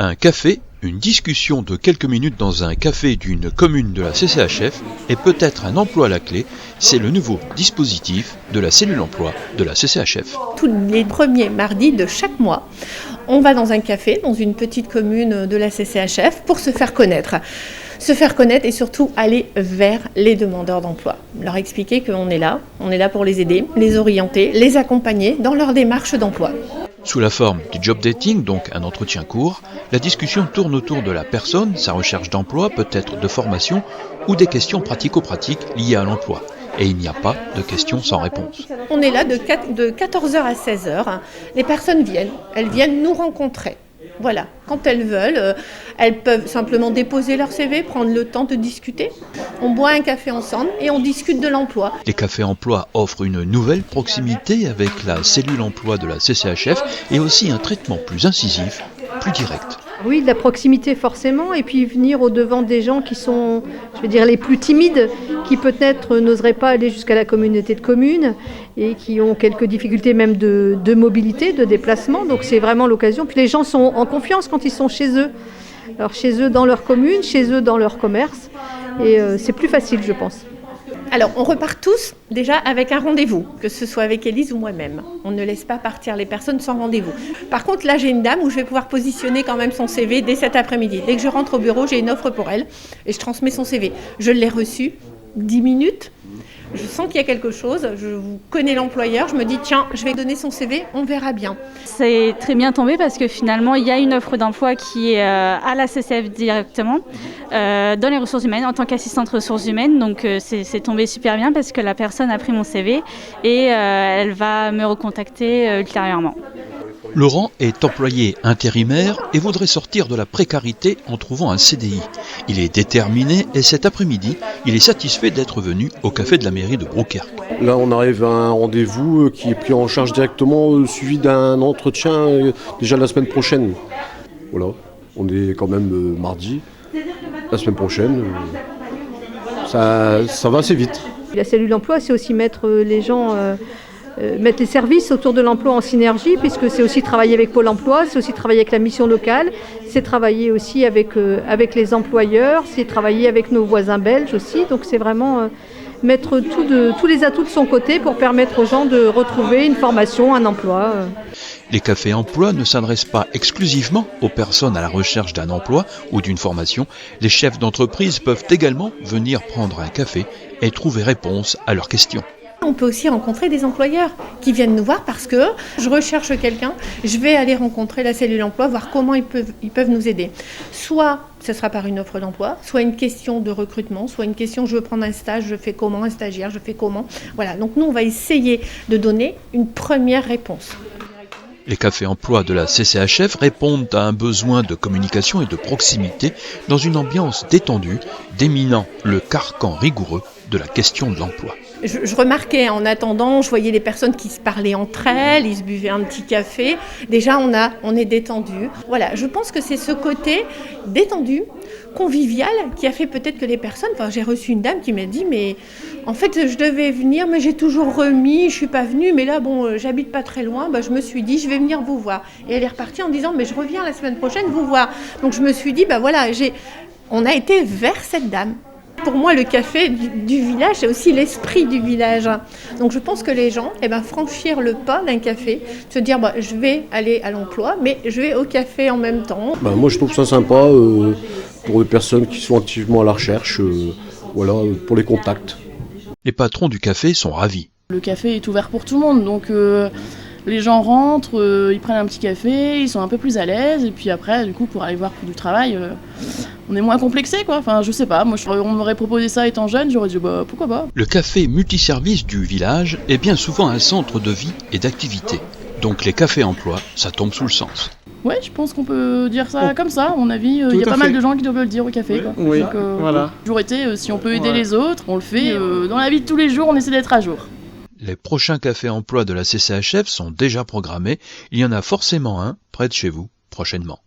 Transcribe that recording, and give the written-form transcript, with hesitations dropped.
Un café, une discussion de quelques minutes dans un café d'une commune de la CCHF et peut-être un emploi à la clé, c'est le nouveau dispositif de la cellule emploi de la CCHF. Tous les premiers mardis de chaque mois, on va dans un café, dans une petite commune de la CCHF pour se faire connaître. Se faire connaître et surtout aller vers les demandeurs d'emploi. Leur expliquer qu'on est là pour les aider, les orienter, les accompagner dans leur démarche d'emploi. Sous la forme du job dating, donc un entretien court, la discussion tourne autour de la personne, sa recherche d'emploi, peut-être de formation, ou des questions pratico-pratiques liées à l'emploi. Et il n'y a pas de questions sans réponse. On est là de 14h à 16h. Les personnes viennent, elles viennent nous rencontrer. Voilà, quand elles veulent, elles peuvent simplement déposer leur CV, prendre le temps de discuter. On boit un café ensemble et on discute de l'emploi. Les cafés emploi offrent une nouvelle proximité avec la cellule emploi de la CCHF et aussi un traitement plus incisif, plus direct. Oui, de la proximité forcément, et puis venir au-devant des gens qui sont, les plus timides, qui peut-être n'oseraient pas aller jusqu'à la communauté de communes et qui ont quelques difficultés même de mobilité, de déplacement. Donc c'est vraiment l'occasion. Puis les gens sont en confiance quand ils sont chez eux. Alors chez eux dans leur commune, chez eux dans leur commerce. Et c'est plus facile, je pense. Alors, on repart tous déjà avec un rendez-vous, que ce soit avec Élise ou moi-même. On ne laisse pas partir les personnes sans rendez-vous. Par contre, là, j'ai une dame où je vais pouvoir positionner quand même son CV dès cet après-midi. Dès que je rentre au bureau, j'ai une offre pour elle et je transmets son CV. Je l'ai reçu 10 minutes. Je sens qu'il y a quelque chose, je vous connais l'employeur, je me dis tiens, je vais donner son CV, on verra bien. C'est très bien tombé parce que finalement, il y a une offre d'emploi qui est à la CCF directement, dans les ressources humaines, en tant qu'assistante ressources humaines. Donc c'est tombé super bien parce que la personne a pris mon CV et elle va me recontacter ultérieurement. Laurent est employé intérimaire et voudrait sortir de la précarité en trouvant un CDI. Il est déterminé et cet après-midi, il est satisfait d'être venu au café de la mairie de Brouckère. Là, on arrive à un rendez-vous qui est pris en charge directement, suivi d'un entretien déjà la semaine prochaine. Voilà, on est quand même mardi. La semaine prochaine, ça va assez vite. La cellule emploi, c'est aussi mettre les gens... mettre les services autour de l'emploi en synergie, puisque c'est aussi travailler avec Pôle emploi, c'est aussi travailler avec la mission locale, c'est travailler aussi avec les employeurs, c'est travailler avec nos voisins belges aussi. Donc c'est vraiment mettre tous les atouts de son côté pour permettre aux gens de retrouver une formation, un emploi. Les cafés emploi ne s'adressent pas exclusivement aux personnes à la recherche d'un emploi ou d'une formation. Les chefs d'entreprise peuvent également venir prendre un café et trouver réponse à leurs questions. On peut aussi rencontrer des employeurs qui viennent nous voir parce que je recherche quelqu'un, je vais aller rencontrer la cellule emploi, voir comment ils peuvent nous aider. Soit ce sera par une offre d'emploi, soit une question de recrutement, soit une question je veux prendre un stage, je fais comment, un stagiaire, je fais comment. Voilà, donc nous on va essayer de donner une première réponse. Les cafés emploi de la CCHF répondent à un besoin de communication et de proximité dans une ambiance détendue, déminant le carcan rigoureux de la question de l'emploi. Je remarquais en attendant, je voyais les personnes qui se parlaient entre elles, ils se buvaient un petit café. Déjà, on est détendu. Voilà, je pense que c'est ce côté détendu, convivial, qui a fait peut-être que les personnes... Enfin, j'ai reçu une dame qui m'a dit, mais en fait, je devais venir, mais j'ai toujours remis, je suis pas venue, mais là, bon, j'habite pas très loin, je me suis dit, je vais venir vous voir. Et elle est repartie en disant, mais je reviens la semaine prochaine vous voir. Donc, je me suis dit, voilà, on a été vers cette dame. Pour moi, le café du village, c'est aussi l'esprit du village. Donc je pense que les gens, franchir le pas d'un café, se dire je vais aller à l'emploi, mais je vais au café en même temps. Moi, je trouve ça sympa pour les personnes qui sont activement à la recherche, pour les contacts. Les patrons du café sont ravis. Le café est ouvert pour tout le monde, donc les gens rentrent, ils prennent un petit café, ils sont un peu plus à l'aise, et puis après, du coup, pour aller voir pour du travail... on est moins complexé, quoi. Enfin, je sais pas. Moi, on m'aurait proposé ça étant jeune, j'aurais dit, pourquoi pas. Le café multiservice du village est bien souvent un centre de vie et d'activité. Donc les cafés emploi, ça tombe sous le sens. Ouais, je pense qu'on peut dire ça comme ça. À mon avis, il y a pas mal de gens qui doivent le dire au café, quoi. Oui, donc, voilà. Toujours été, si on peut aider les autres, on le fait. Dans la vie de tous les jours, on essaie d'être à jour. Les prochains cafés emploi de la CCHF sont déjà programmés. Il y en a forcément un près de chez vous prochainement.